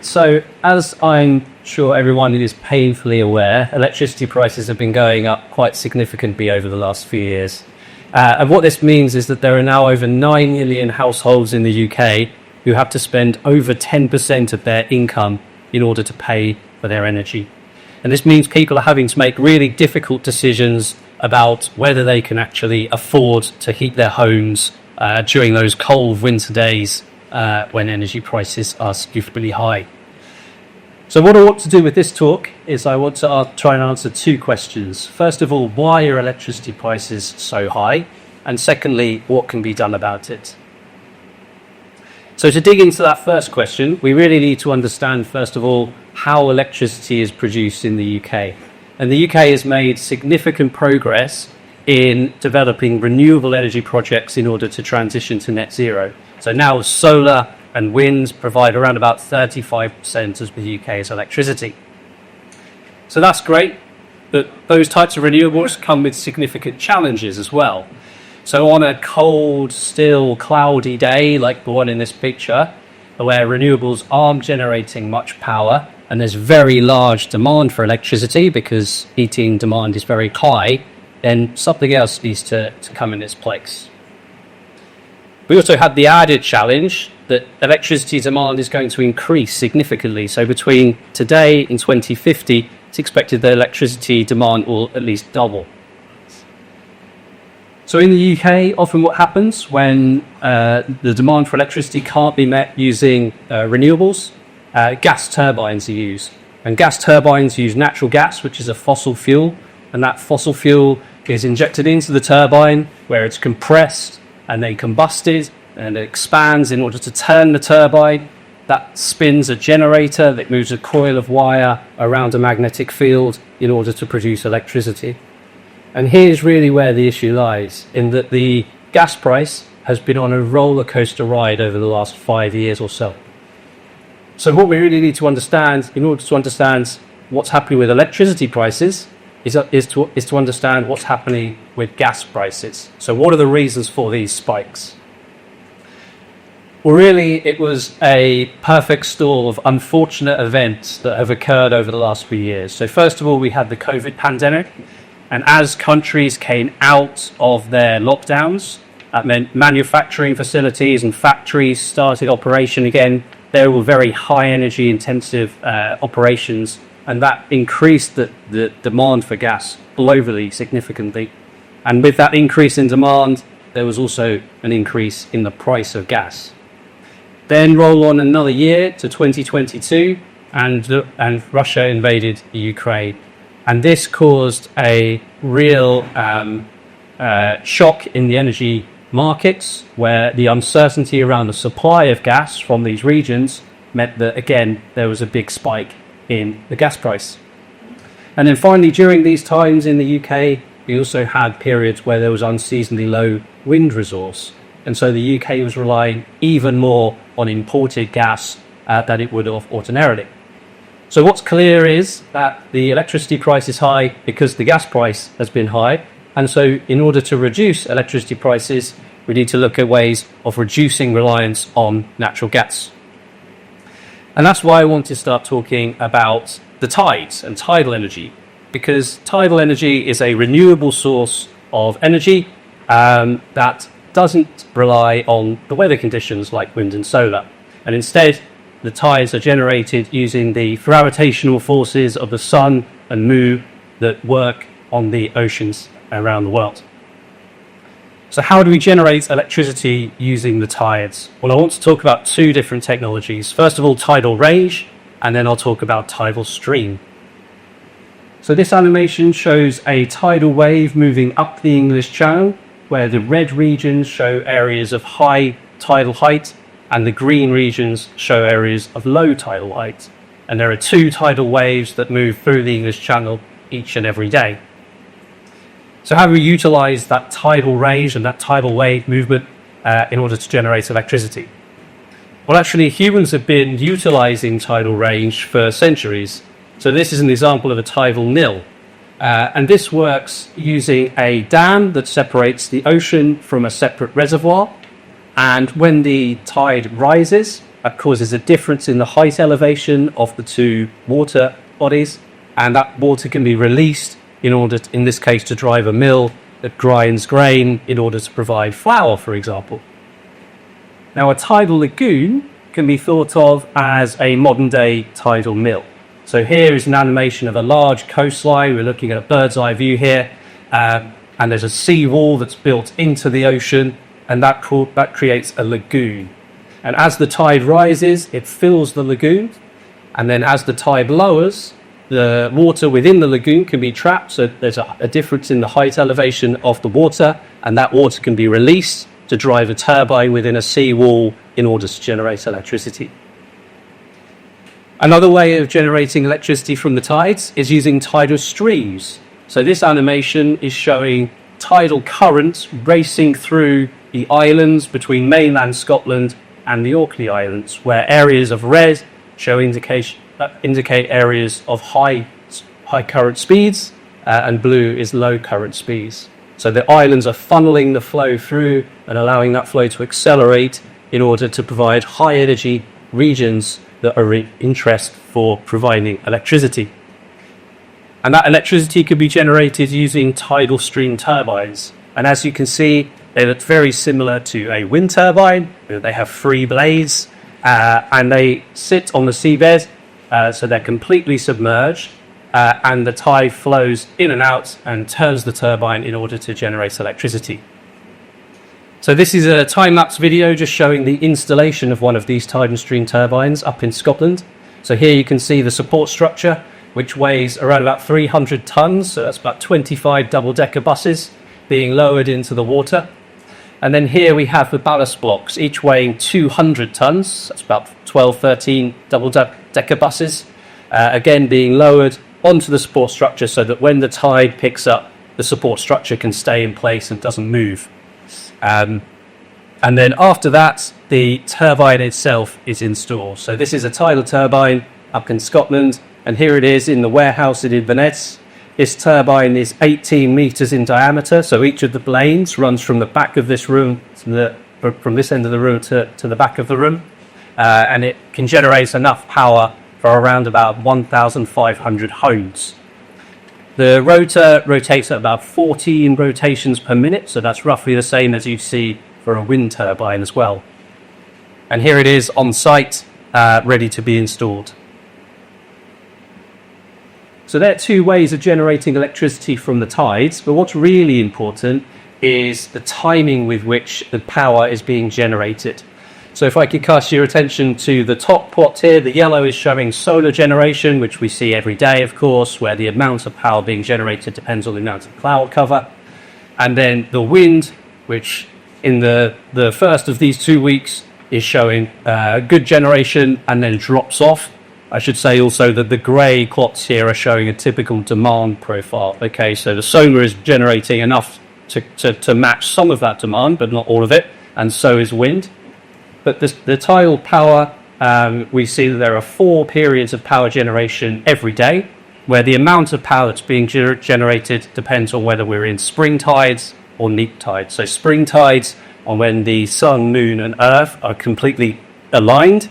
So, as I'm sure everyone is painfully aware, electricity prices have been going up quite significantly over the last few years. And what this means is that there are now over 9 million households in the UK who have to spend over 10% of their income in order to pay for their energy. And this means people are having to make really difficult decisions about whether they can actually afford to heat their homes during those cold winter days when energy prices are stupidly high. So what I want to do with this talk is I want to try and answer two questions. First of all, why are electricity prices so high? And secondly, what can be done about it? So to dig into that first question, we really need to understand, first of all, how electricity is produced in the UK. And the UK has made significant progress in developing renewable energy projects in order to transition to net zero. So now solar and wind provide around about 35% of the UK's electricity. So that's great, but those types of renewables come with significant challenges as well. So on a cold, still, cloudy day like the one in this picture, where renewables aren't generating much power and there's very large demand for electricity because heating demand is very high, then something else needs to come in its place. We also had the added challenge that electricity demand is going to increase significantly. So between today and 2050, it's expected that electricity demand will at least double. So in the UK, often what happens when the demand for electricity can't be met using renewables, gas turbines are used. And gas turbines use natural gas, which is a fossil fuel, and that fossil fuel is injected into the turbine where it's compressed and then combusted and it expands in order to turn the turbine. That spins a generator that moves a coil of wire around a magnetic field in order to produce electricity. And here's really where the issue lies, in that the gas price has been on a roller coaster ride over the last 5 years or so. So what we really need to understand, in order to understand what's happening with electricity prices, is to understand what's happening with gas prices. So what are the reasons for these spikes? Well, really, it was a perfect storm of unfortunate events that have occurred over the last few years. So first of all, we had the COVID pandemic. And as countries came out of their lockdowns, that meant manufacturing facilities and factories started operation again. They were very high energy intensive operations, and that increased the demand for gas globally significantly. And with that increase in demand, there was also an increase in the price of gas. Then roll on another year to 2022, and Russia invaded the Ukraine. And this caused a real shock in the energy markets, where the uncertainty around the supply of gas from these regions meant that, again, there was a big spike in the gas price. And then finally, during these times in the UK, we also had periods where there was unseasonably low wind resource. And so the UK was relying even more on imported gas than it would have ordinarily. So what's clear is that the electricity price is high because the gas price has been high. And so in order to reduce electricity prices, we need to look at ways of reducing reliance on natural gas. And that's why I want to start talking about the tides and tidal energy, because tidal energy is a renewable source of energy that doesn't rely on the weather conditions like wind and solar. And instead, the tides are generated using the gravitational forces of the sun and moon that work on the oceans around the world. So how do we generate electricity using the tides? Well, I want to talk about two different technologies. First of all, tidal range, and then I'll talk about tidal stream. So this animation shows a tidal wave moving up the English Channel, where the red regions show areas of high tidal height and the green regions show areas of low tidal height. And there are two tidal waves that move through the English Channel each and every day. So how do we utilize that tidal range and that tidal wave movement in order to generate electricity? Well, actually, humans have been utilizing tidal range for centuries. So this is an example of a tidal nil. And this works using a dam that separates the ocean from a separate reservoir. And when the tide rises, that causes a difference in the height elevation of the two water bodies, and that water can be released in order, in this case, to drive a mill that grinds grain in order to provide flour, for example. Now, a tidal lagoon can be thought of as a modern-day tidal mill. So here is an animation of a large coastline. We're looking at a bird's eye view here, and there's a sea wall that's built into the ocean, and that creates a lagoon. And as the tide rises, it fills the lagoon, and then as the tide lowers, the water within the lagoon can be trapped, so there's a difference in the height elevation of the water, and that water can be released to drive a turbine within a seawall in order to generate electricity. Another way of generating electricity from the tides is using tidal streams. So this animation is showing tidal currents racing through the islands between mainland Scotland and the Orkney Islands, where areas of red show indicate areas of high current speeds, and blue is low current speeds. So the islands are funneling the flow through and allowing that flow to accelerate in order to provide high energy regions that are of interest for providing electricity. And that electricity could be generated using tidal stream turbines. And as you can see, they look very similar to a wind turbine. They have 3 blades, and they sit on the seabed, so they're completely submerged, and the tide flows in and out and turns the turbine in order to generate electricity. So this is a time-lapse video just showing the installation of one of these tidal stream turbines up in Scotland. So here you can see the support structure, which weighs around about 300 tons, so that's about 25 double-decker buses being lowered into the water. And then here we have the ballast blocks, each weighing 200 tons, that's about 12, 13 double-decker buses, again being lowered onto the support structure so that when the tide picks up, the support structure can stay in place and doesn't move. And then after that, the turbine itself is installed. So this is a tidal turbine up in Scotland, and here it is in the warehouse in Inverness. This turbine is 18 metres in diameter, so each of the blades runs from the back of this room, from this end of the room to the back of the room, and it can generate enough power for around about 1,500 homes. The rotor rotates at about 14 rotations per minute, so that's roughly the same as you see for a wind turbine as well. And here it is on site, ready to be installed. So there are 2 ways of generating electricity from the tides, but what's really important is the timing with which the power is being generated. So if I could cast your attention to the top plot here, the yellow is showing solar generation, which we see every day, of course, where the amount of power being generated depends on the amount of cloud cover. And then the wind, which in the first of these 2 weeks is showing good generation and then drops off. I should say also that the grey plots here are showing a typical demand profile. Okay, so the solar is generating enough to match some of that demand, but not all of it, and so is wind. But the tidal power, we see that there are 4 periods of power generation every day, where the amount of power that's being generated depends on whether we're in spring tides or neap tides. So spring tides are when the sun, moon and earth are completely aligned.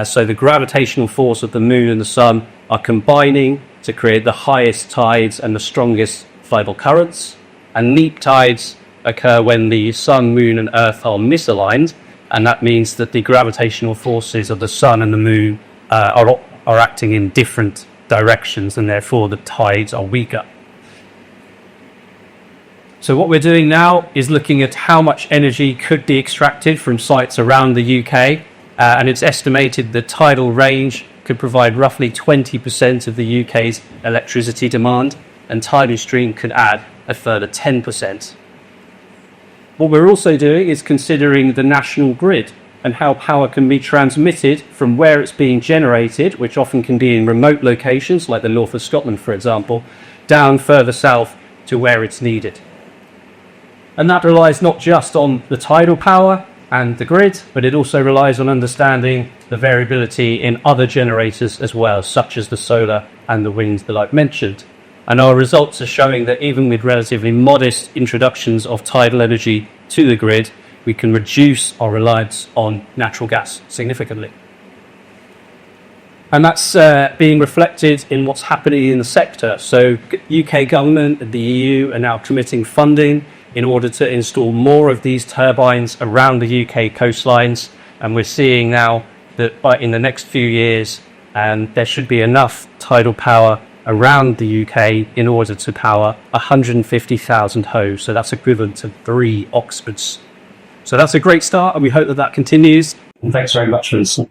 So the gravitational force of the moon and the sun are combining to create the highest tides and the strongest tidal currents. And neap tides occur when the sun, moon and earth are misaligned, and that means that the gravitational forces of the sun and the moon are acting in different directions, and therefore the tides are weaker. So what we're doing now is looking at how much energy could be extracted from sites around the UK, and it's estimated the tidal range could provide roughly 20% of the UK's electricity demand, and tidal stream could add a further 10%. What we're also doing is considering the national grid and how power can be transmitted from where it's being generated, which often can be in remote locations like the north of Scotland, for example, down further south to where it's needed. And that relies not just on the tidal power and the grid, but it also relies on understanding the variability in other generators as well, such as the solar and the wind that I've mentioned. And our results are showing that even with relatively modest introductions of tidal energy to the grid, we can reduce our reliance on natural gas significantly. And that's being reflected in what's happening in the sector. So UK government and the EU are now committing funding in order to install more of these turbines around the UK coastlines. And we're seeing now that in the next few years, there should be enough tidal power around the UK in order to power 150,000 homes. So that's equivalent to 3 Oxfords. So that's a great start, and we hope that that continues. And thanks very much for listening.